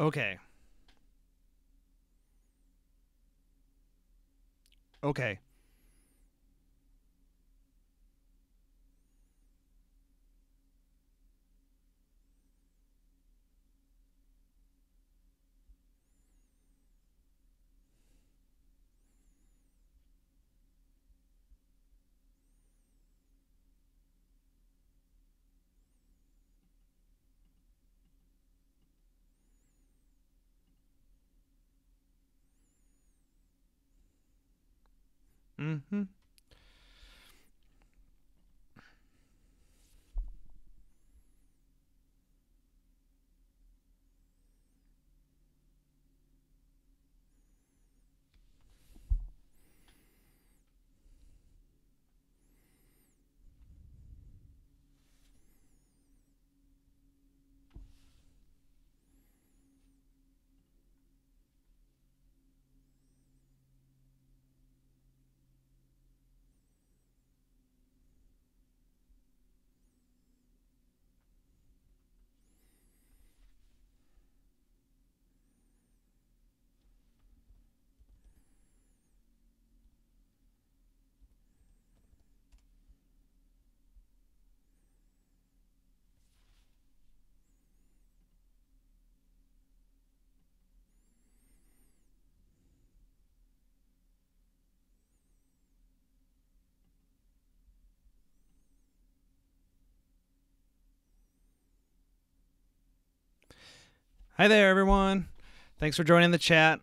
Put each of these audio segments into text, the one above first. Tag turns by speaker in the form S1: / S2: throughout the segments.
S1: Okay. Okay. Mm-hmm. Hi there, everyone. Thanks for joining the chat.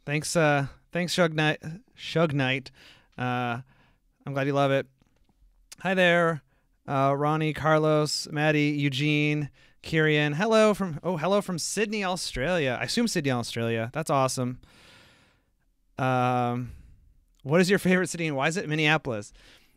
S1: Thanks, Shug Knight. Shug Knight. I'm glad you love it. Hi there, Ronnie, Carlos, Maddie, Eugene, Kirian. Hello from Sydney, Australia. I assume Sydney, Australia. That's awesome. Um, what is your favorite city and why is it Minneapolis?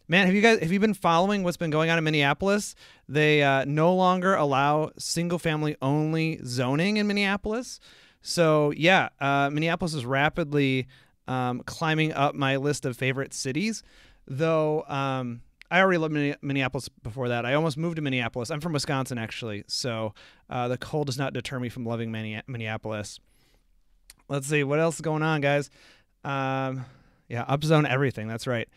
S1: Man, have you been following what's been going on in Minneapolis? They no longer allow single family only zoning in Minneapolis. So yeah, Minneapolis is rapidly climbing up my list of favorite cities. Though I already loved Minneapolis before that. I almost moved to Minneapolis. I'm from Wisconsin actually, so the cold does not deter me from loving Minneapolis. Let's see what else is going on, guys. Yeah, upzone everything. That's right.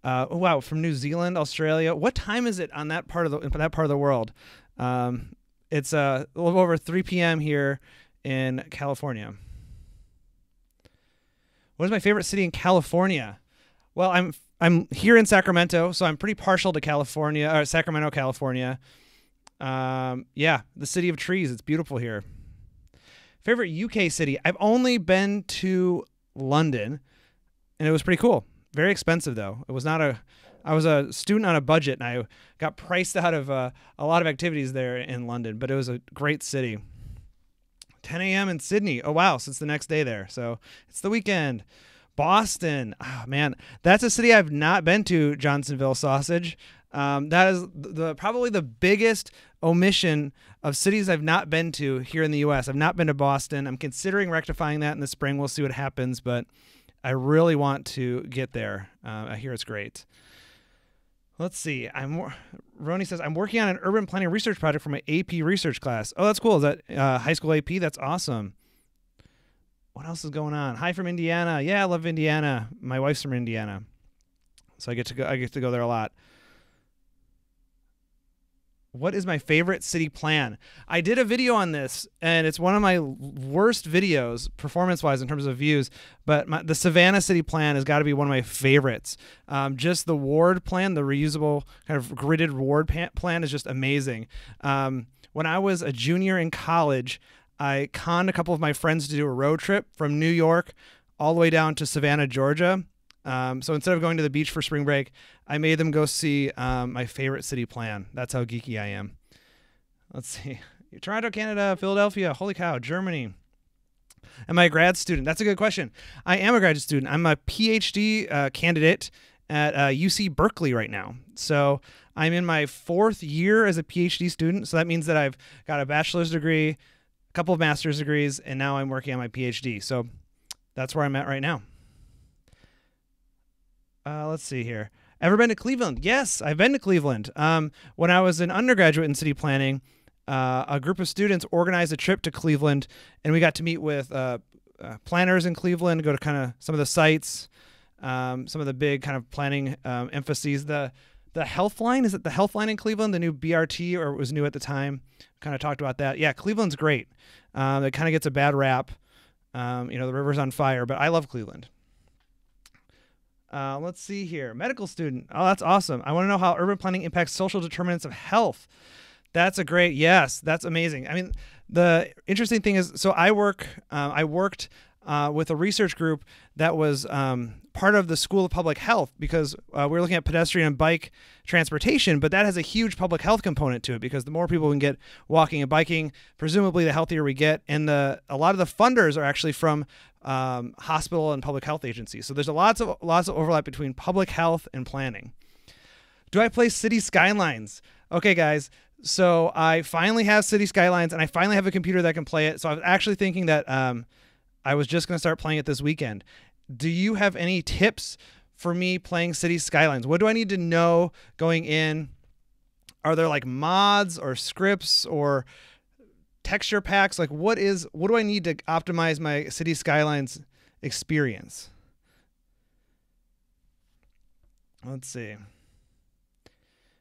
S1: Wow, from New Zealand, Australia. What time is it on that part of the world? It's a little over 3 p.m. here in California. What is my favorite city in California? Well, I'm here in Sacramento, so I'm pretty partial to California or Sacramento, California. Yeah, the city of trees. It's beautiful here. Favorite UK city? I've only been to London, and it was pretty cool. Very expensive though. It was not a. I was a student on a budget, and I got priced out of a lot of activities there in London. But it was a great city. 10 a.m. in Sydney. Oh wow! So it's the next day there. So it's the weekend. Boston. Oh, man, that's a city I've not been to. Johnsonville sausage. That is probably the biggest omission of cities I've not been to here in the U.S. I've not been to Boston. I'm considering rectifying that in the spring. We'll see what happens, but I really want to get there. I hear it's great. Let's see. Roni says, I'm working on an urban planning research project for my AP research class. Oh, that's cool. Is that high school AP? That's awesome. What else is going on? Hi from Indiana. Yeah, I love Indiana. My wife's from Indiana, so I get to go there a lot. What is my favorite city plan? I did a video on this, and it's one of my worst videos performance-wise in terms of views, but the Savannah city plan has got to be one of my favorites. Just the ward plan, the reusable kind of gridded ward plan is just amazing. When I was a junior in college, I conned a couple of my friends to do a road trip from New York all the way down to Savannah, Georgia. So instead of going to the beach for spring break, I made them go see my favorite city plan. That's how geeky I am. Let's see. Toronto, Canada, Philadelphia, holy cow, Germany. Am I a grad student? That's a good question. I am a graduate student. I'm a PhD candidate at UC Berkeley right now. So I'm in my 4th year as a PhD student. So that means that I've got a bachelor's degree, a couple of master's degrees, and now I'm working on my PhD. So that's where I'm at right now. Let's see here. Ever been to Cleveland? Yes, I've been to Cleveland. When I was an undergraduate in city planning, a group of students organized a trip to Cleveland, and we got to meet with planners in Cleveland, go to kind of some of the sites, some of the big kind of planning emphases. The health line, is it the health line in Cleveland, the new BRT, or it was new at the time? Kind of talked about that. Yeah, Cleveland's great. It kind of gets a bad rap. The river's on fire, but I love Cleveland. Let's see here. Medical student. Oh, that's awesome. I want to know how urban planning impacts social determinants of health. That's a great, yes, that's amazing. I mean, the interesting thing is, so I worked with a research group that was part of the School of Public Health, because we were looking at pedestrian and bike transportation, but that has a huge public health component to it, because the more people can get walking and biking, presumably the healthier we get. And a lot of the funders are actually from hospital and public health agencies. So there's lots of overlap between public health and planning. Do I play City Skylines? Okay, guys. So I finally have City Skylines, and I finally have a computer that can play it. So I was actually thinking that I was just going to start playing it this weekend. Do you have any tips for me playing City Skylines? What do I need to know going in? Are there like mods or scripts or texture packs? Like what do I need to optimize my City Skylines experience? Let's see.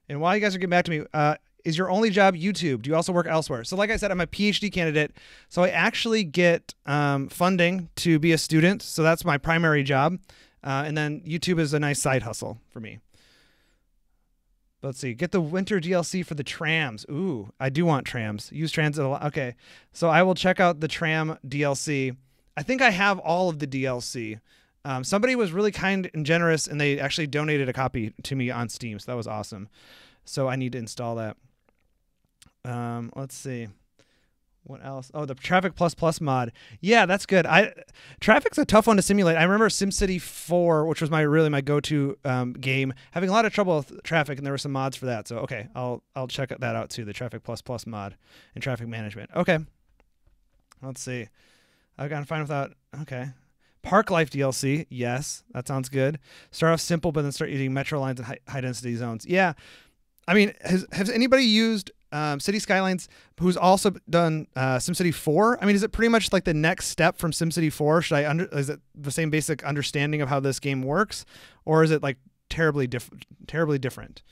S1: And while you guys are getting back to me, is your only job YouTube? Do you also work elsewhere? So like I said, I'm a PhD candidate, so I actually get funding to be a student. So that's my primary job. And then YouTube is a nice side hustle for me. Let's see. Get the winter DLC for the trams. Ooh, I do want trams. Use transit a lot. Okay. So I will check out the tram DLC. I think I have all of the DLC. Somebody was really kind and generous, and they actually donated a copy to me on Steam. So that was awesome. So I need to install that. Let's see. What else? Oh, the Traffic Plus Plus mod. Yeah, that's good. Traffic's a tough one to simulate. I remember SimCity 4, which was my go-to game, having a lot of trouble with traffic, and there were some mods for that. So okay, I'll check that out too. The Traffic Plus Plus mod and traffic management. Okay. Let's see. I gotta find without. Okay. Park Life DLC. Yes, that sounds good. Start off simple, but then start using metro lines and high density zones. Yeah. I mean, has anybody used City Skylines who's also done SimCity 4? I mean, is it pretty much like the next step from SimCity 4? Is it the same basic understanding of how this game works, or is it like terribly different?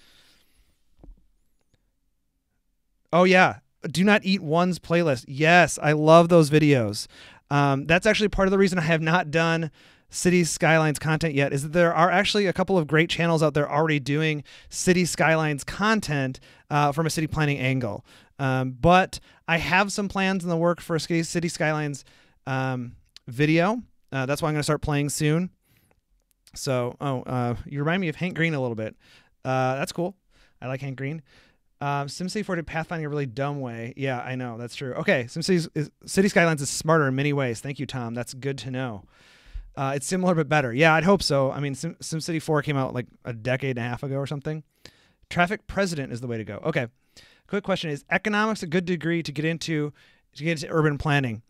S1: Oh yeah, Do Not Eat One's playlist. Yes, I love those videos. That's actually part of the reason I have not done City Skylines content yet, is that there are actually a couple of great channels out there already doing City Skylines content from a city planning angle. But I have some plans in the work for a City Skylines video. That's why I'm going to start playing soon. So, you remind me of Hank Green a little bit. That's cool. I like Hank Green. SimCity 4 did pathfinding a really dumb way. Yeah, I know. That's true. Okay, City Skylines is smarter in many ways. Thank you, Tom. That's good to know. It's similar but better. Yeah, I'd hope so. I mean, SimCity 4 came out like a decade and a half ago or something. Traffic President is the way to go. Okay. Quick question. Is economics a good degree to get into urban planning?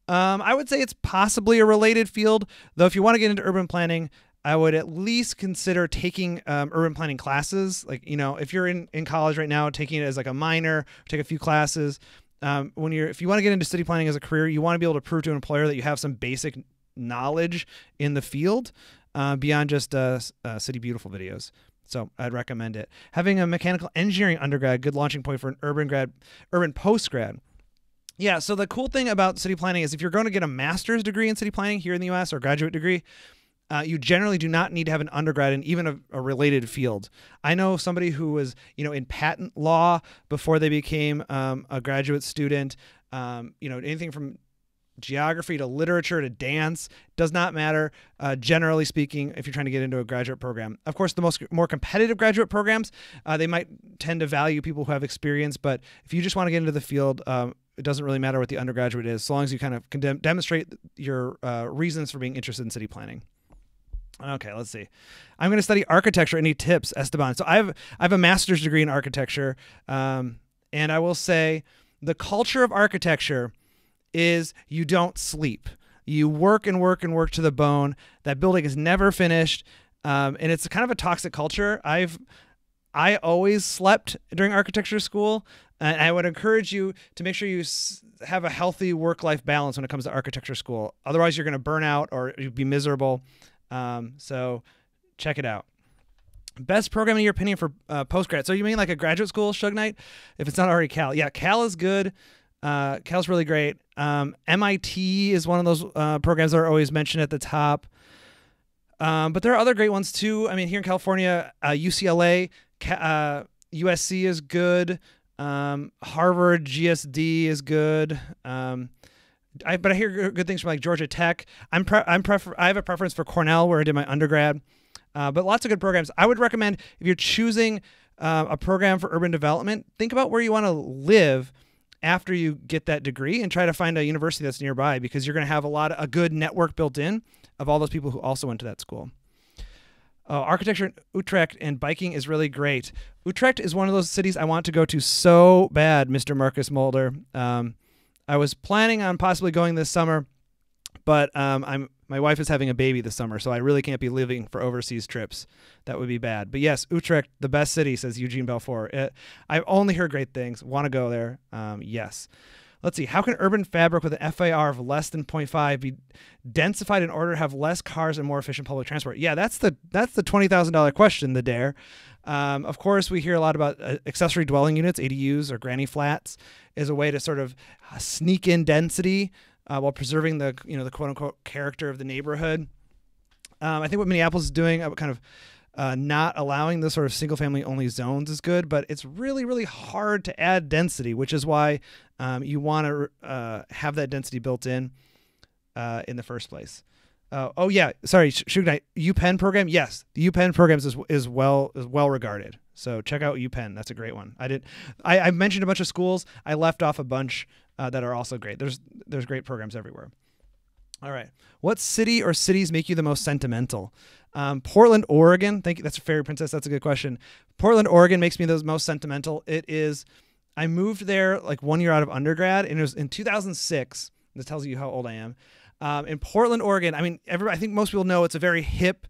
S1: I would say it's possibly a related field, though if you want to get into urban planning, I would at least consider taking urban planning classes. Like, if you're in college right now, taking it as like a minor, take a few classes. If you want to get into city planning as a career, you want to be able to prove to an employer that you have some basic knowledge in the field beyond just City Beautiful videos. So I'd recommend it. Having a mechanical engineering undergrad, good launching point for an urban postgrad. Yeah, so the cool thing about city planning is if you're going to get a master's degree in city planning here in the U.S. or graduate degree, you generally do not need to have an undergrad in even a related field. I know somebody who was, in patent law before they became a graduate student. Anything from geography to literature to dance does not matter. Generally speaking, if you're trying to get into a graduate program, of course, the more competitive graduate programs, they might tend to value people who have experience. But if you just want to get into the field, it doesn't really matter what the undergraduate is, so long as you kind of can demonstrate your reasons for being interested in city planning. Okay, let's see. I'm going to study architecture. Any tips, Esteban? So I have a master's degree in architecture, and I will say the culture of architecture is you don't sleep. You work and work and work to the bone. That building is never finished, and it's kind of a toxic culture. I always slept during architecture school, And I would encourage you to make sure you have a healthy work-life balance when it comes to architecture school. Otherwise, you're going to burn out or you'd be miserable. So check it out. Best program in your opinion for postgrad? So you mean like a graduate school, Suge Knight? If it's not already Cal. Yeah, Cal is good. Cal's really great. MIT is one of those programs that are always mentioned at the top. But there are other great ones too. I mean, here in California, UCLA, USC is good. Harvard, GSD is good. But I hear good things from like Georgia Tech. I have a preference for Cornell, where I did my undergrad. But lots of good programs. I would recommend, if you're choosing a program for urban development, think about where you want to live after you get that degree and try to find a university that's nearby, because you're going to have a good network built in of all those people who also went to that school. Architecture in Utrecht and biking is really great. Utrecht is one of those cities I want to go to so bad, Mr. Marcus Mulder. I was planning on possibly going this summer, but my wife is having a baby this summer, so I really can't be leaving for overseas trips. That would be bad. But yes, Utrecht, the best city, says Eugene Belfour. I've only heard great things. Want to go there? Yes. Let's see. How can urban fabric with an FAR of less than 0.5 be densified in order to have less cars and more efficient public transport? Yeah, that's the $20,000 question, the dare. Of course, we hear a lot about accessory dwelling units, ADUs, or granny flats, is a way to sort of sneak in density while preserving the quote unquote character of the neighborhood. I think what Minneapolis is doing, kind of not allowing the sort of single family only zones, is good, but it's really, really hard to add density, which is why you want to have that density built in the first place. Oh yeah, sorry, Suge Knight, UPenn program. Yes, the UPenn programs is well regarded. So check out UPenn. That's a great one. I mentioned a bunch of schools. I left off a bunch that are also great. There's great programs everywhere. All right. What city or cities make you the most sentimental? Portland, Oregon. Thank you. That's a Fairy Princess. That's a good question. Portland, Oregon makes me the most sentimental. I moved there like 1 year out of undergrad, and it was in 2006. This tells you how old I am. In Portland, Oregon, I mean, I think most people know it's a very hip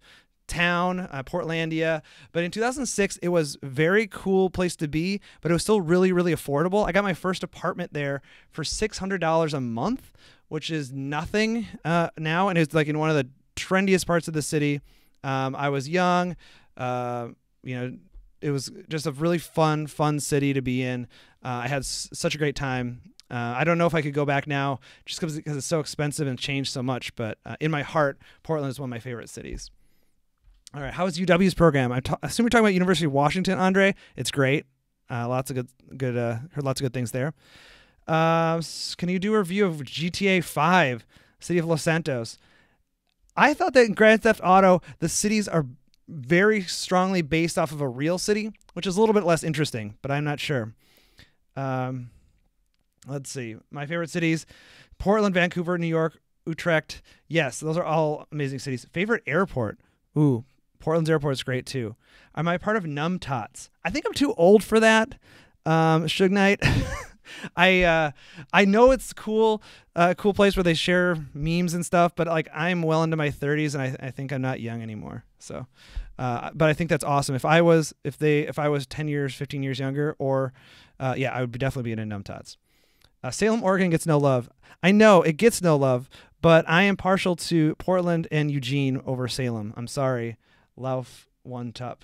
S1: town, Portlandia. But in 2006, it was a very cool place to be, but it was still really, really affordable. I got my first apartment there for $600 a month, which is nothing now, and it's like in one of the trendiest parts of the city. I was young. It was just a really fun city to be in. I had such a great time. I don't know if I could go back now just because it's so expensive and changed so much, but in my heart, Portland is one of my favorite cities. All right, how is UW's program? I assume you're talking about University of Washington, Andre. It's great. Lots of good. Heard lots of good things there. Can you do a review of GTA 5, City of Los Santos? I thought that in Grand Theft Auto, the cities are very strongly based off of a real city, which is a little bit less interesting, but I'm not sure. Let's see. My favorite cities: Portland, Vancouver, New York, Utrecht. Yes, those are all amazing cities. Favorite airport? Ooh, Portland's airport is great too. Am I part of Num Tots? I think I'm too old for that. Suge Knight. I know it's cool place where they share memes and stuff, but like I'm well into my 30s and I think I'm not young anymore. So, but I think that's awesome. If I was 10 years, 15 years younger, or I would definitely be into Num Tots. Salem, Oregon gets no love. I know it gets no love, but I am partial to Portland and Eugene over Salem. I'm sorry. Lauf one tup.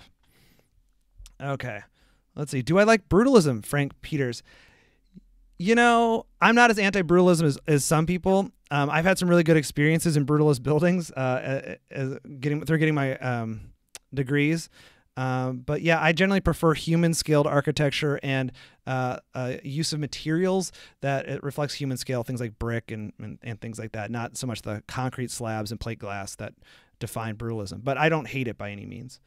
S1: Okay. Let's see. Do I like brutalism, Frank Peters? I'm not as anti-brutalism as some people. I've had some really good experiences in brutalist buildings getting my degrees. But yeah, I generally prefer human scaled architecture and use of materials that it reflects human scale, things like brick and things like that. Not so much the concrete slabs and plate glass that define brutalism. But I don't hate it by any means.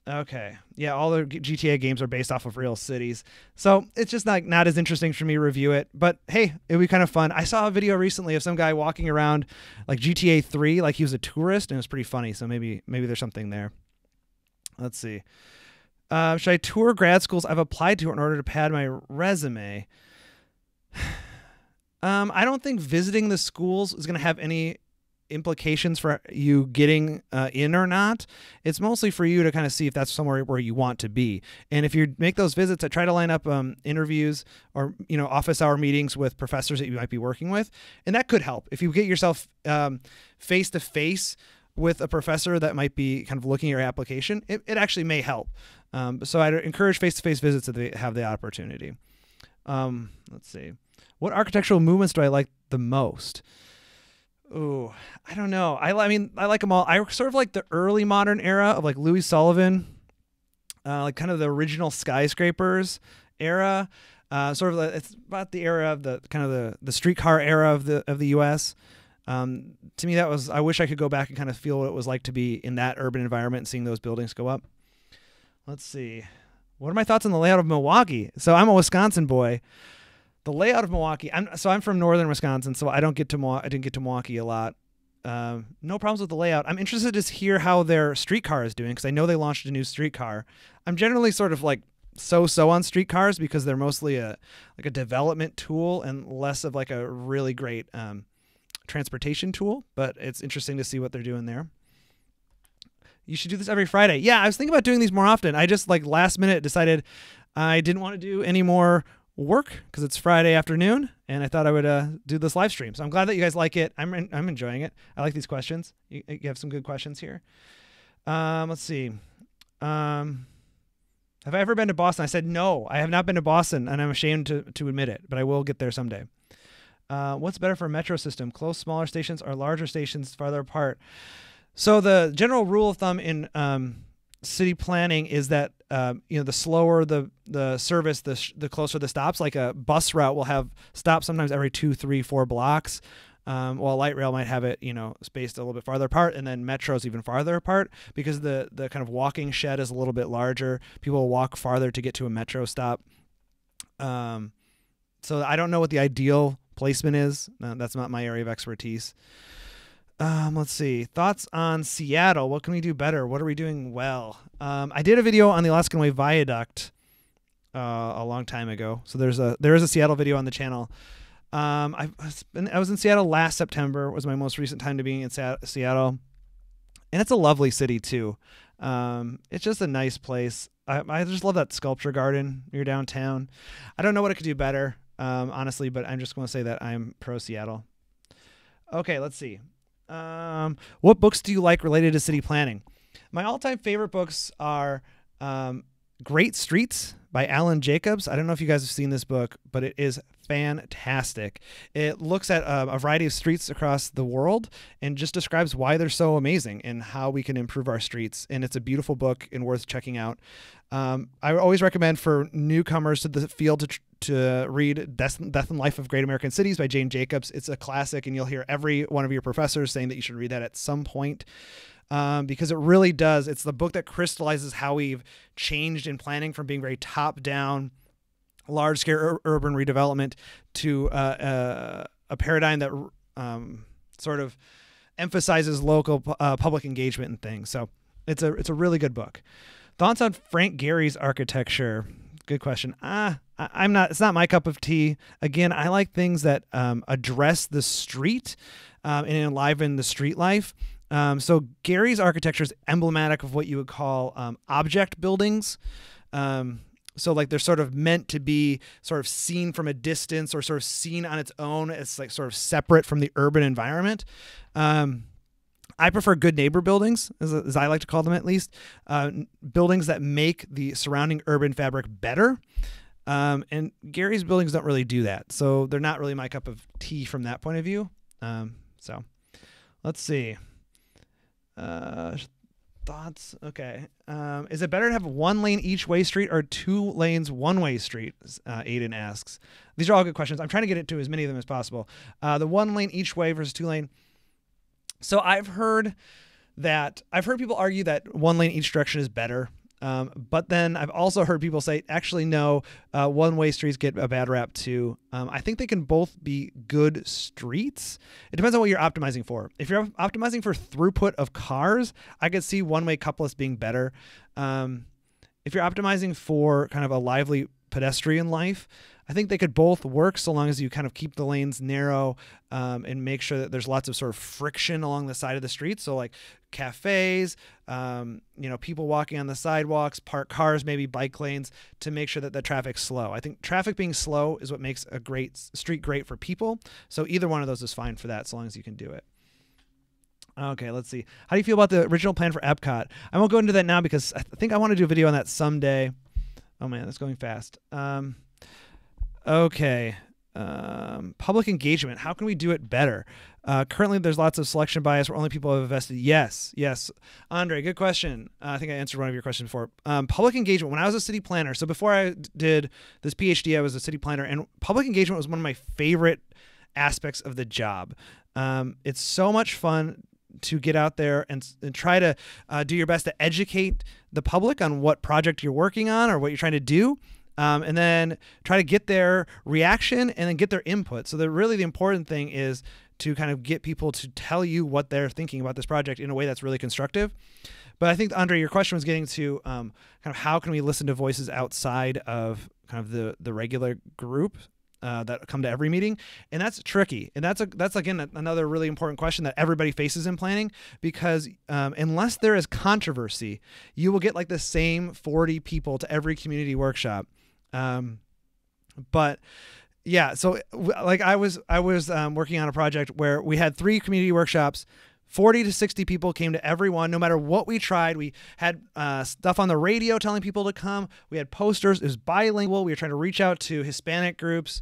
S1: Okay. Yeah, all the GTA games are based off of real cities. So it's just not as interesting for me to review it. But hey, it would be kind of fun. I saw a video recently of some guy walking around like GTA 3 like he was a tourist, and it was pretty funny. So maybe there's something there. Let's see. Should I tour grad schools I've applied to in order to pad my resume? I don't think visiting the schools is going to have any implications for you getting in or not. It's mostly for you to kind of see if that's somewhere where you want to be. And if you make those visits, I try to line up interviews or office hour meetings with professors that you might be working with, and that could help. If you get yourself face to face with a professor that might be kind of looking at your application, it actually may help. So I'd encourage face-to-face visits if they have the opportunity. Let's see. What architectural movements do I like the most? Ooh, I don't know. I mean, I like them all. I sort of like the early modern era of like Louis Sullivan, like kind of the original skyscrapers era. Sort of, it's about the era of the kind of the streetcar era of the U.S. To me, that was. I wish I could go back and kind of feel what it was like to be in that urban environment and seeing those buildings go up. Let's see. What are my thoughts on the layout of Milwaukee? So I'm a Wisconsin boy. The layout of Milwaukee. I'm from northern Wisconsin, so I didn't get to Milwaukee a lot. No problems with the layout. I'm interested to hear how their streetcar is doing because I know they launched a new streetcar. I'm generally sort of like so on streetcars because they're mostly a development tool and less of like a really great transportation tool. But it's interesting to see what they're doing there. You should do this every Friday. Yeah, I was thinking about doing these more often. I just like last minute decided I didn't want to do any more work because it's Friday afternoon, and I thought I would do this live stream. So I'm glad that you guys like it. I'm enjoying it. I like these questions. You have some good questions here. Let's see. Have I ever been to Boston? I said no. I have not been to Boston, and I'm ashamed to admit it, but I will get there someday. What's better for a metro system? Close, smaller stations, or larger stations farther apart? So the general rule of thumb in city planning is that the slower the service, the closer the stops. Like a bus route will have stops sometimes every 2, 3, 4 blocks, while light rail might have it spaced a little bit farther apart, and then metros even farther apart because the kind of walking shed is a little bit larger. People will walk farther to get to a metro stop. So I don't know what the ideal placement is. That's not my area of expertise. Let's see. Thoughts on Seattle. What can we do better? What are we doing well? I did a video on the Alaskan Way Viaduct a long time ago. So there is a Seattle video on the channel. I was in Seattle last September. Was my most recent time to being in Seattle, and it's a lovely city too. It's just a nice place. I just love that sculpture garden near downtown. I don't know what it could do better, honestly, but I'm just going to say that I'm pro Seattle. Okay, let's see. What books do you like related to city planning? My all-time favorite books are Great Streets by Alan Jacobs. I don't know if you guys have seen this book, but it is fantastic. It looks at a variety of streets across the world and just describes why they're so amazing and how we can improve our streets. And it's a beautiful book and worth checking out. I always recommend for newcomers to the field to read Death and Life of Great American Cities by Jane Jacobs. It's a classic, and you'll hear every one of your professors saying that you should read that at some point. Because it really does. It's the book that crystallizes how we've changed in planning from being very top-down, large-scale urban redevelopment to a paradigm that sort of emphasizes local public engagement and things. So it's a really good book. Thoughts on Frank Gehry's architecture? Good question. I'm not. It's not my cup of tea. Again, I like things that address the street and enliven the street life. So Gehry's architecture is emblematic of what you would call object buildings. So like they're sort of meant to be sort of seen from a distance or sort of seen on its own. It's like sort of separate from the urban environment. I prefer good neighbor buildings, as I like to call them at least, buildings that make the surrounding urban fabric better. And Gehry's buildings don't really do that. So they're not really my cup of tea from that point of view. So let's see. Thoughts? Okay. Is it better to have 1 lane each way street or 2 lanes one-way street? Aiden asks. These are all good questions. I'm trying to get into as many of them as possible. The 1 lane each way versus 2 lane. So I've heard people argue that 1 lane each direction is better. But then I've also heard people say, actually, no, one-way streets get a bad rap too. I think they can both be good streets. It depends on what you're optimizing for. If you're optimizing for throughput of cars, I could see one-way couplets being better. If you're optimizing for kind of a lively pedestrian life, I think they could both work so long as you kind of keep the lanes narrow and make sure that there's lots of sort of friction along the side of the street. So like cafes, people walking on the sidewalks, parked cars, maybe bike lanes, to make sure that the traffic's slow. I think traffic being slow is what makes a great street great for people. So either one of those is fine for that, so long as you can do it. Okay, let's see. How do you feel about the original plan for Epcot? I won't go into that now because I think I want to do a video on that someday. Oh man, that's going fast. Okay. Public engagement. How can we do it better? Currently, there's lots of selection bias where only people have invested. Yes. Andre, good question. I think I answered one of your questions before. Public engagement. When I was a city planner, so before I did this PhD, I was a city planner, and public engagement was one of my favorite aspects of the job. It's so much fun to get out there and try to do your best to educate the public on what project you're working on or what you're trying to do. And then try to get their reaction and then get their input. So the important thing is to kind of get people to tell you what they're thinking about this project in a way that's really constructive. But I think, Andre, your question was getting to kind of how can we listen to voices outside of kind of the regular group that come to every meeting. And that's tricky. And that's again, another really important question that everybody faces in planning, because unless there is controversy, you will get like the same 40 people to every community workshop. But yeah, so like I was working on a project where we had 3 community workshops. 40 to 60 people came to every one, no matter what we tried. We had stuff on the radio telling people to come. We had posters. It was bilingual. We were trying to reach out to Hispanic groups.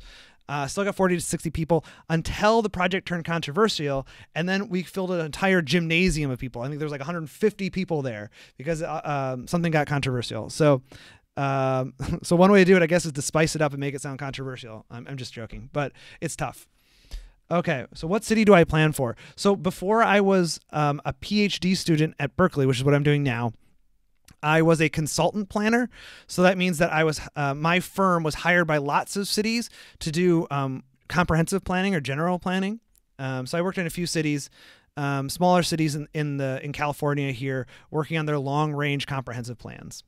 S1: Still got 40 to 60 people until the project turned controversial. And then we filled an entire gymnasium of people. I think there was like 150 people there because something got controversial. So one way to do it, I guess, is to spice it up and make it sound controversial. I'm just joking, but it's tough. Okay, so what city do I plan for? So before I was a PhD student at Berkeley, which is what I'm doing now, I was a consultant planner. So that means that I was my firm was hired by lots of cities to do comprehensive planning or general planning. So I worked in a few cities, smaller cities in California here, working on their long range comprehensive plans.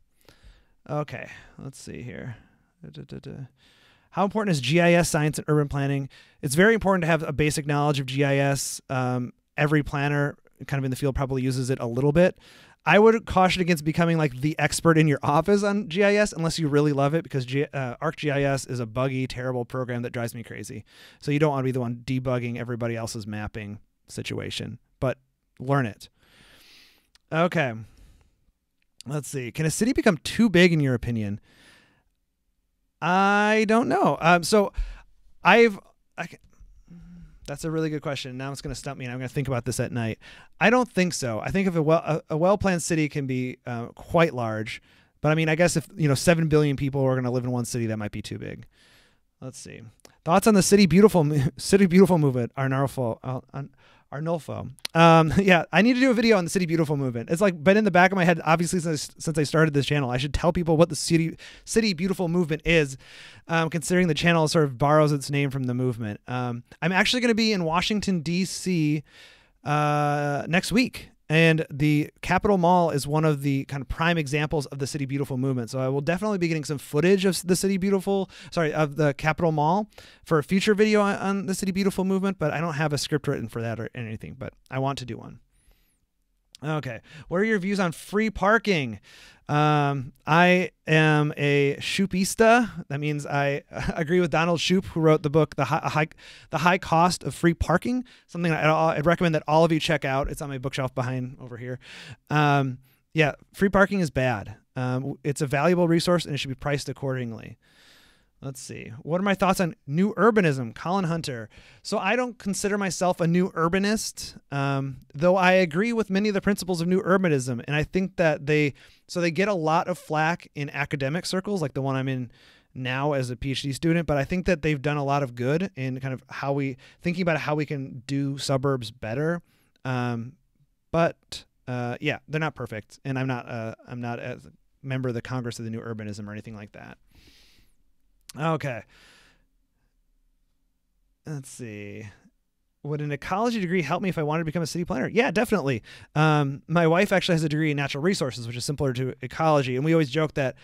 S1: Okay, let's see here. How important is GIS science in urban planning? It's very important to have a basic knowledge of GIS. Every planner kind of in the field probably uses it a little bit. I would caution against becoming like the expert in your office on GIS unless you really love it, because ArcGIS is a buggy, terrible program that drives me crazy. So you don't want to be the one debugging everybody else's mapping situation, but learn it. Okay. Let's see. Can a city become too big in your opinion? I don't know. That's a really good question. Now it's going to stump me, and I'm going to think about this at night. I don't think so. I think if a well-planned city can be quite large, but I mean, I guess if 7 billion people are going to live in one city, that might be too big. Let's see. Thoughts on the City Beautiful movement, Arnulfo. Yeah, I need to do a video on the City Beautiful movement. It's like been in the back of my head, obviously, since I started this channel. I should tell people what the City Beautiful movement is, considering the channel sort of borrows its name from the movement. I'm actually going to be in Washington, D.C. Next week. And the Capitol Mall is one of the kind of prime examples of the City Beautiful movement. So I will definitely be getting some footage of of the Capitol Mall for a future video on the City Beautiful movement, but I don't have a script written for that or anything, but I want to do one. Okay. What are your views on free parking? I am a Shoopista. That means I agree with Donald Shoup, who wrote the book, The High Cost of Free Parking, something I'd recommend that all of you check out. It's on my bookshelf behind over here. Yeah, free parking is bad. It's a valuable resource and it should be priced accordingly. Let's see. What are my thoughts on new urbanism? Colin Hunter. So I don't consider myself a new urbanist, though I agree with many of the principles of new urbanism. And I think that they get a lot of flack in academic circles, like the one I'm in now as a PhD student. But I think that they've done a lot of good in kind of thinking about how we can do suburbs better. But yeah, they're not perfect. And I'm not a member of the Congress of the New Urbanism or anything like that. Okay. Let's see. Would an ecology degree help me if I wanted to become a city planner? Yeah, definitely. My wife actually has a degree in natural resources, which is similar to ecology. And we always joke that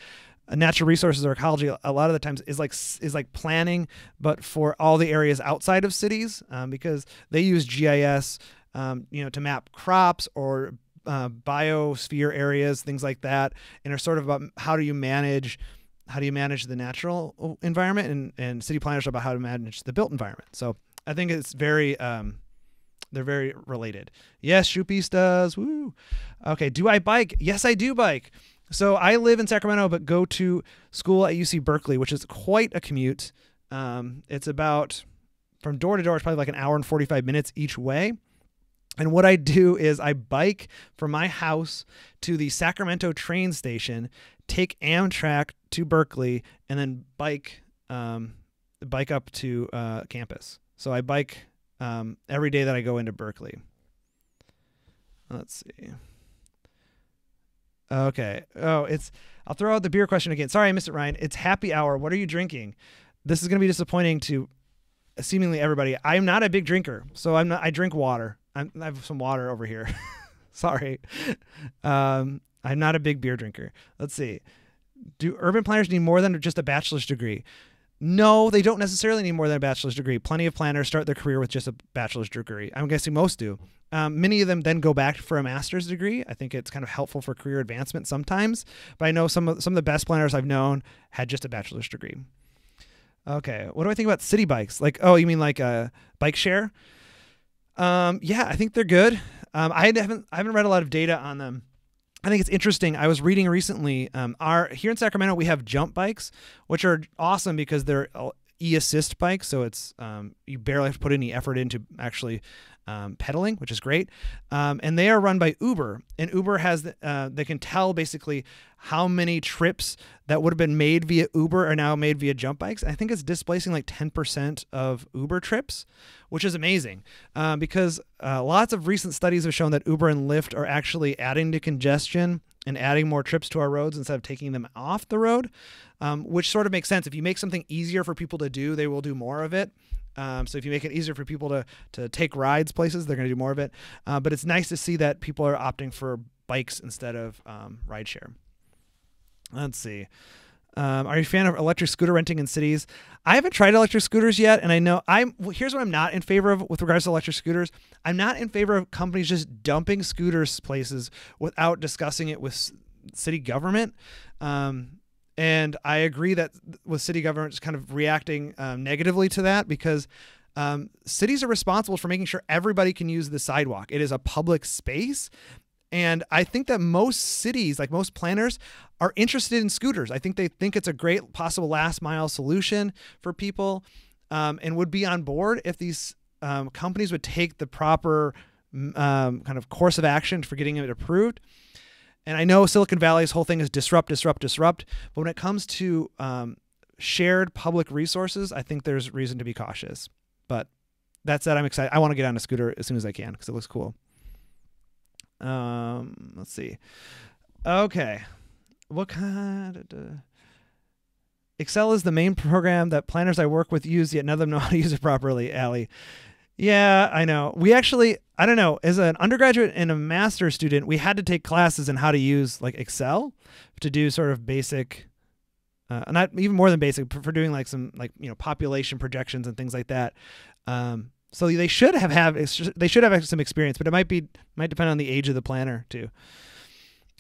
S1: natural resources or ecology a lot of the times is like planning, but for all the areas outside of cities, because they use GIS, to map crops or biosphere areas, things like that, and are sort of about how do you manage the natural environment, and city planners are about how to manage the built environment. So I think it's very they're very related. Yes, Chupistas. Woo. Okay, do I bike? Yes, I do bike. So I live in Sacramento, but go to school at UC Berkeley, which is quite a commute. It's about, from door to door, it's probably like an hour and 45 minutes each way. And what I do is I bike from my house to the Sacramento train station, take Amtrak to Berkeley, and then bike up to campus. So I bike every day that I go into Berkeley. Let's see. Okay. Oh, I'll throw out the beer question again. Sorry, I missed it, Ryan. It's happy hour. What are you drinking? This is going to be disappointing to seemingly everybody. I'm not a big drinker, so I drink water. I have some water over here. Sorry. I'm not a big beer drinker. Let's see. Do urban planners need more than just a bachelor's degree? No, they don't necessarily need more than a bachelor's degree. Plenty of planners start their career with just a bachelor's degree. I'm guessing most do. Many of them then go back for a master's degree. I think it's kind of helpful for career advancement sometimes. But I know some of the best planners I've known had just a bachelor's degree. Okay, what do I think about city bikes? Like, oh, you mean like a bike share? Yeah, I think they're good. I haven't read a lot of data on them. I think it's interesting. I was reading recently, here in Sacramento, we have jump bikes, which are awesome because they're e-assist bikes. So it's, you barely have to put any effort into actually pedaling, which is great. And they are run by Uber, and Uber has, they can tell basically how many trips that would have been made via Uber are now made via jump bikes. I think it's displacing like 10% of Uber trips, which is amazing, because lots of recent studies have shown that Uber and Lyft are actually adding to congestion and adding more trips to our roads instead of taking them off the road, which sort of makes sense. If you make something easier for people to do, they will do more of it. So if you make it easier for people to take rides places, they're going to do more of it. But it's nice to see that people are opting for bikes instead of rideshare. Let's see. Are you a fan of electric scooter renting in cities? I haven't tried electric scooters yet, and I know here's what I'm not in favor of with regards to electric scooters. I'm not in favor of companies just dumping scooters places without discussing it with city government. And I agree that with city governments kind of reacting negatively to that, because cities are responsible for making sure everybody can use the sidewalk. It is a public space. And I think that most cities, like most planners, are interested in scooters. I think they think it's a great possible last mile solution for people, and would be on board if these companies would take the proper kind of course of action for getting it approved. And I know Silicon Valley's whole thing is disrupt, disrupt, disrupt. But when it comes to shared public resources, I think there's reason to be cautious. But that said, I'm excited. I want to get on a scooter as soon as I can because it looks cool. Let's see. Okay. What kind of... Excel is the main program that planners I work with use, yet none of them know how to use it properly, Allie. Yeah, I know. We actually, I don't know, as an undergraduate and a master's student, we had to take classes in how to use like Excel to do sort of basic, not even more than basic, for doing like some population projections and things like that. So they should have some experience, but it might depend on the age of the planner too.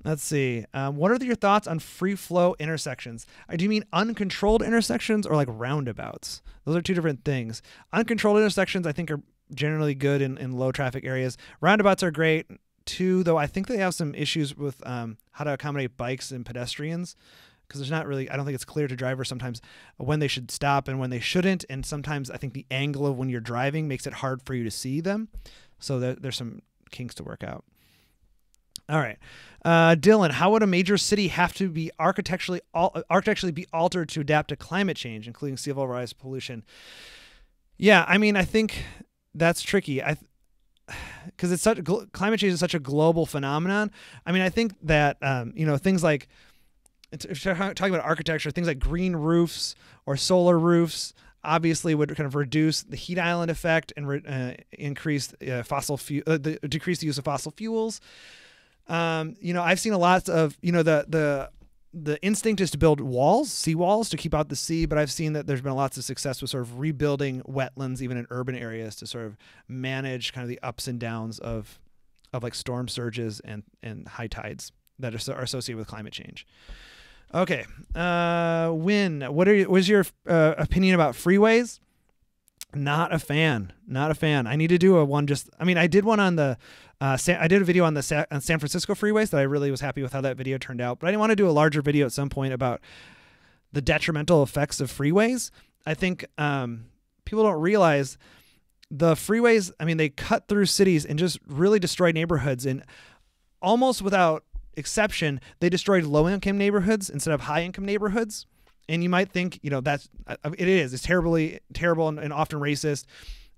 S1: Let's see. What are your thoughts on free flow intersections? Do you mean uncontrolled intersections or like roundabouts? Those are two different things. Uncontrolled intersections, I think, are generally good in low traffic areas. Roundabouts are great too, though I think they have some issues with how to accommodate bikes and pedestrians, because there's not really, I don't think it's clear to drivers sometimes when they should stop and when they shouldn't. And sometimes I think the angle of when you're driving makes it hard for you to see them. So there's some kinks to work out. All right. Dylan, how would a major city have to be architecturally be altered to adapt to climate change, including sea level rise, pollution? Yeah, I mean, I think that's tricky. Because climate change is such a global phenomenon. I mean, I think that things like, if you're talking about architecture, things like green roofs or solar roofs obviously would kind of reduce the heat island effect and increase decrease the use of fossil fuels. I've seen a lot of, the the instinct is to build walls, seawalls, to keep out the sea, but I've seen that there's been lots of success with sort of rebuilding wetlands, even in urban areas, to sort of manage kind of the ups and downs of like storm surges and high tides that are associated with climate change. Okay, Win, what is your opinion about freeways? Not a fan. Not a fan. I need to do I did one on the I did a video on the San Francisco freeways that I really was happy with how that video turned out, but I didn't want to do a larger video at some point about the detrimental effects of freeways. I think people don't realize the freeways, I mean, they cut through cities and just really destroy neighborhoods, and almost without exception, they destroyed low-income neighborhoods instead of high-income neighborhoods. And you might think, it's terrible and often racist.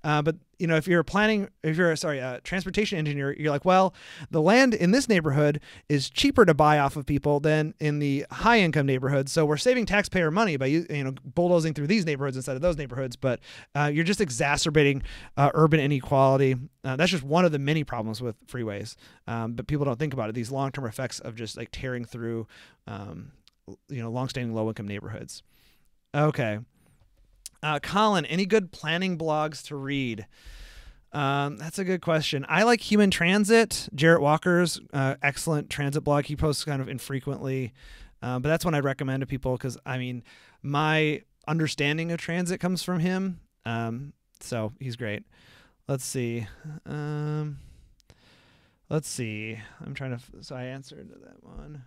S1: But if you're a transportation engineer, you're like, well, the land in this neighborhood is cheaper to buy off of people than in the high income neighborhoods. So we're saving taxpayer money by, bulldozing through these neighborhoods instead of those neighborhoods. But you're just exacerbating urban inequality. That's just one of the many problems with freeways. But people don't think about it. These long-term effects of just like tearing through, long-standing low-income neighborhoods. Okay. Colin, any good planning blogs to read? That's a good question. I like Human Transit, Jarrett Walker's excellent transit blog. He posts kind of infrequently, but that's one I'd recommend to people because, my understanding of transit comes from him. So he's great. Let's see. I'm trying to, so I answered that one.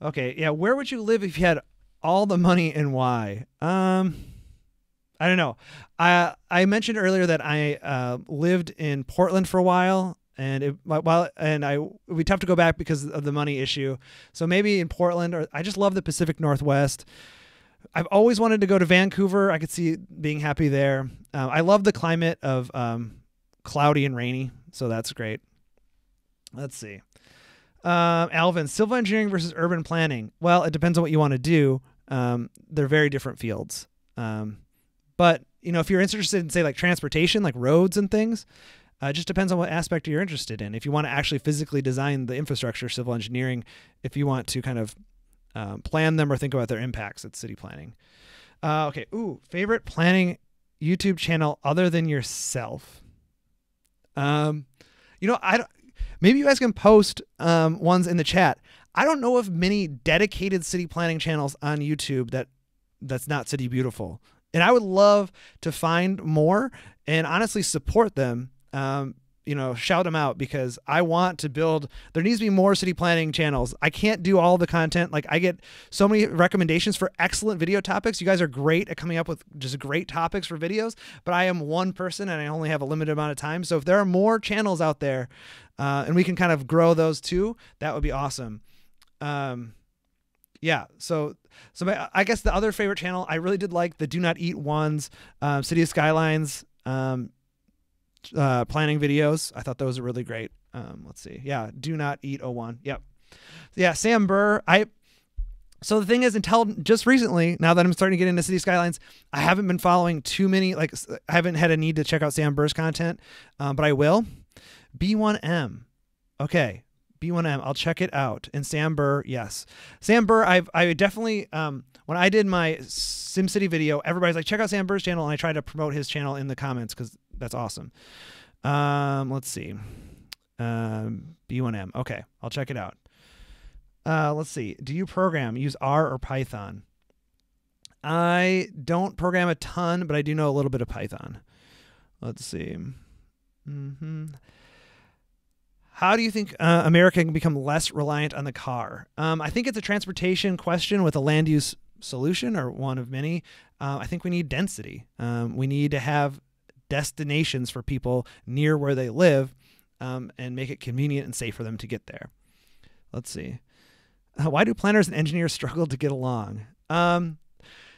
S1: Okay. Yeah. Where would you live if you had all the money, and why? I don't know. I mentioned earlier that I lived in Portland for a while, and it'd be tough to go back because of the money issue. So maybe in Portland, or I just love the Pacific Northwest. I've always wanted to go to Vancouver. I could see being happy there. I love the climate of cloudy and rainy, so that's great. Let's see. Alvin, civil engineering versus urban planning. Well, it depends on what you want to do. They're very different fields. But, if you're interested in, say, like transportation, like roads and things, it just depends on what aspect you're interested in. If you want to actually physically design the infrastructure, civil engineering. If you want to kind of plan them or think about their impacts, it's city planning. Okay. Ooh, favorite planning YouTube channel other than yourself? Maybe you guys can post ones in the chat. I don't know of many dedicated city planning channels on YouTube that's not City Beautiful. And I would love to find more and honestly support them, shout them out, because I want to build, there needs to be more city planning channels. I can't do all the content. Like, I get so many recommendations for excellent video topics. You guys are great at coming up with just great topics for videos, but I am one person and I only have a limited amount of time. So if there are more channels out there and we can kind of grow those too, that would be awesome. Yeah. So I guess the other favorite channel, I really did like the Do Not Eat ones, City of Skylines, planning videos. I thought those were really great. Let's see. Yeah. Do Not Eat 01. Yep. Yeah. Sam Burr. So the thing is, until just recently, now that I'm starting to get into City Skylines, I haven't been following too many, I haven't had a need to check out Sam Burr's content, but I will. B1M. Okay. B1M. I'll check it out. And Sam Burr, yes. Sam Burr, I definitely, when I did my SimCity video, everybody's like, check out Sam Burr's channel. And I tried to promote his channel in the comments because that's awesome. Let's see. B1M. Okay. I'll check it out. Let's see. Do you program? Use R or Python? I don't program a ton, but I do know a little bit of Python. Let's see. How do you think America can become less reliant on the car? I think it's a transportation question with a land use solution, or one of many. I think we need density. We need to have destinations for people near where they live, and make it convenient and safe for them to get there. Let's see. Why do planners and engineers struggle to get along?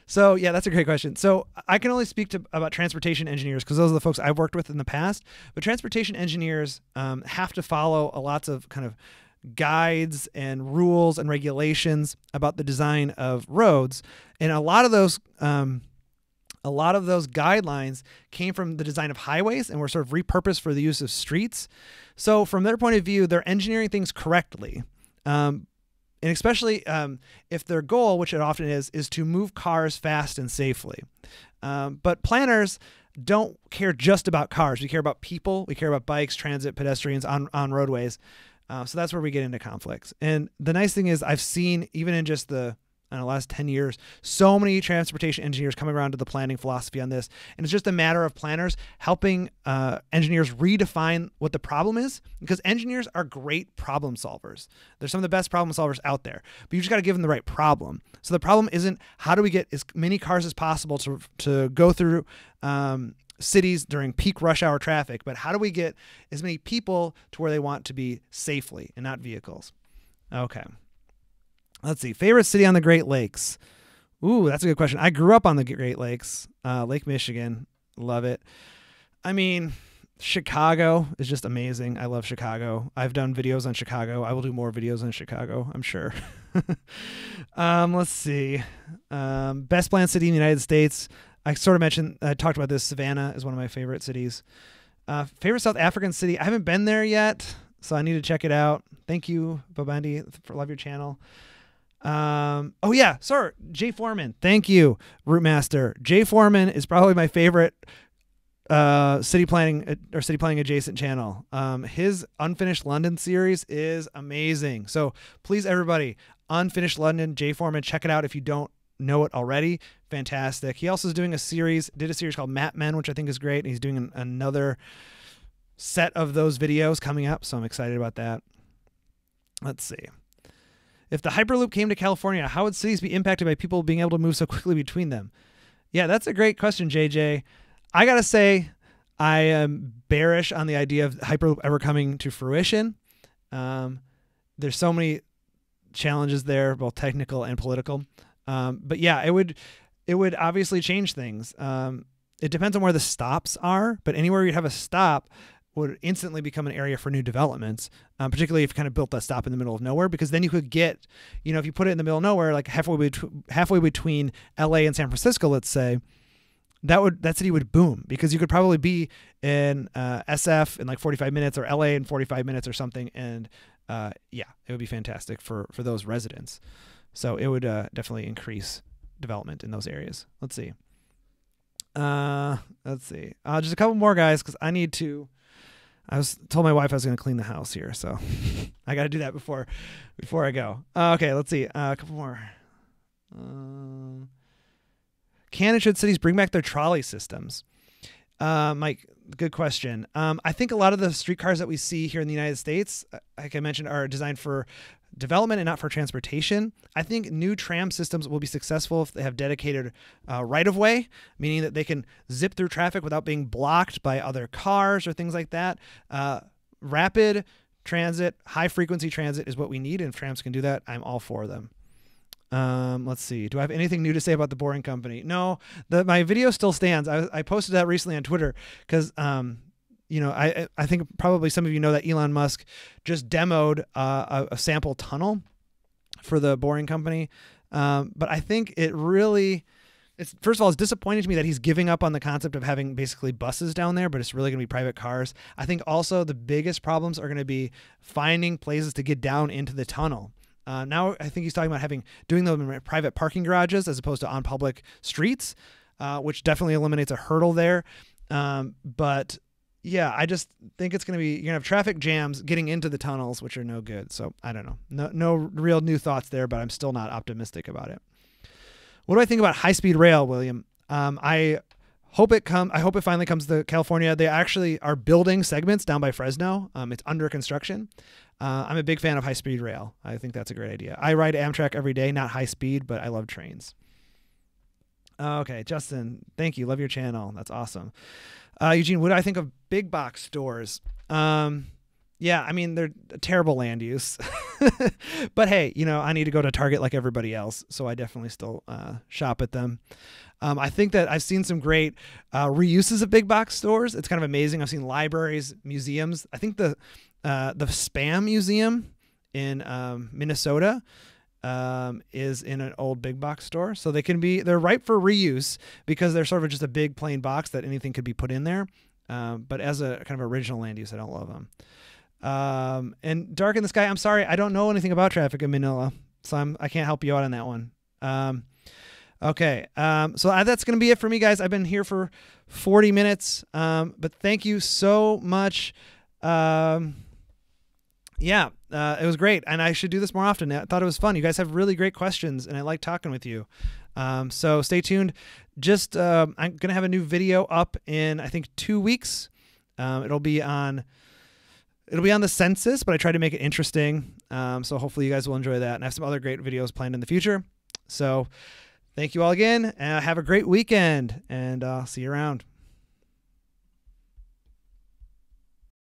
S1: So yeah, that's a great question. So I can only speak about transportation engineers because those are the folks I've worked with in the past. But transportation engineers have to follow lots of kind of guides and rules and regulations about the design of roads, and a lot of those guidelines came from the design of highways and were sort of repurposed for the use of streets. So from their point of view, they're engineering things correctly. And especially if their goal, which it often is to move cars fast and safely. But planners don't care just about cars. We care about people. We care about bikes, transit, pedestrians on roadways. So that's where we get into conflicts. And the nice thing is I've seen, even in just the last 10 years, so many transportation engineers coming around to the planning philosophy on this. And it's just a matter of planners helping engineers redefine what the problem is, because engineers are great problem solvers. They're some of the best problem solvers out there, but you just got to give them the right problem. So the problem isn't how do we get as many cars as possible to go through cities during peak rush hour traffic, but how do we get as many people to where they want to be safely and not vehicles? Okay. Let's see. Favorite city on the Great Lakes? Ooh, that's a good question. I grew up on the Great Lakes, Lake Michigan. Love it. I mean, Chicago is just amazing. I love Chicago. I've done videos on Chicago. I will do more videos on Chicago, I'm sure. Let's see. Best planned city in the United States. I sort of talked about this. Savannah is one of my favorite cities. Favorite South African city. I haven't been there yet, so I need to check it out. Thank you, Babandi, for love your channel. Oh yeah, sorry, Jay Foreman. Thank you, Route Master. Jay Foreman is probably my favorite city planning adjacent channel. His Unfinished London series is amazing. So please, everybody, Unfinished London, Jay Foreman, check it out if you don't know it already. Fantastic. He also is doing did a series called Map Men, which I think is great. And he's doing another set of those videos coming up, so I'm excited about that. Let's see. If the Hyperloop came to California, how would cities be impacted by people being able to move so quickly between them? Yeah, that's a great question, JJ. I got to say, I am bearish on the idea of Hyperloop ever coming to fruition. There's so many challenges there, both technical and political. But yeah, it would obviously change things. It depends on where the stops are, but anywhere you have a stop would instantly become an area for new developments, particularly if you kind of built that stop in the middle of nowhere, because then you could get, if you put it in the middle of nowhere, like halfway between LA and San Francisco, let's say, that city would boom, because you could probably be in SF in like 45 minutes or LA in 45 minutes or something. And yeah, it would be fantastic for those residents. So it would definitely increase development in those areas. Let's see. Just a couple more, guys, because I told my wife I was going to clean the house here, so I got to do that before I go. Okay, let's see. A couple more. Can and should cities bring back their trolley systems? Mike, good question. I think a lot of the streetcars that we see here in the United States, like I mentioned, are designed for development and not for transportation. I think new tram systems will be successful if they have dedicated right-of-way, meaning that they can zip through traffic without being blocked by other cars or things like that. Rapid transit, high-frequency transit is what we need, and if trams can do that, I'm all for them. Let's see. Do I have anything new to say about the Boring Company? No, my video still stands. I posted that recently on Twitter because I think probably some of you know that Elon Musk just demoed a sample tunnel for the Boring Company. But I think first of all, it's disappointing to me that he's giving up on the concept of having basically buses down there, but it's really going to be private cars. I think also the biggest problems are going to be finding places to get down into the tunnel. Now I think he's talking about doing them in private parking garages as opposed to on public streets, which definitely eliminates a hurdle there. But yeah, I just think you're going to have traffic jams getting into the tunnels, which are no good. So I don't know. No real new thoughts there, but I'm still not optimistic about it. What do I think about high-speed rail, William? I hope it finally comes to California. They actually are building segments down by Fresno. It's under construction. I'm a big fan of high-speed rail. I think that's a great idea. I ride Amtrak every day, not high speed, but I love trains. Okay, Justin, thank you. Love your channel. That's awesome. Eugene, what do I think of big box stores? Yeah, I mean, they're a terrible land use. But hey, I need to go to Target like everybody else, so I definitely still shop at them. I think that I've seen some great reuses of big box stores. It's kind of amazing. I've seen libraries, museums. I think the Spam Museum in Minnesota is in an old big box store. So they're ripe for reuse because they're sort of just a big plain box that anything could be put in there. But as a kind of original land use, I don't love them. And Dark in the Sky, I'm sorry, I don't know anything about traffic in Manila. So I can't help you out on that one. Okay. So that's going to be it for me, guys. I've been here for 40 minutes. But thank you so much. Yeah, it was great. And I should do this more often. I thought it was fun. You guys have really great questions and I like talking with you. So stay tuned. Just, I'm going to have a new video up in, I think 2 weeks. It'll be on the census, but I try to make it interesting. So hopefully you guys will enjoy that, and I have some other great videos planned in the future. So thank you all again. Have a great weekend, and I'll see you around.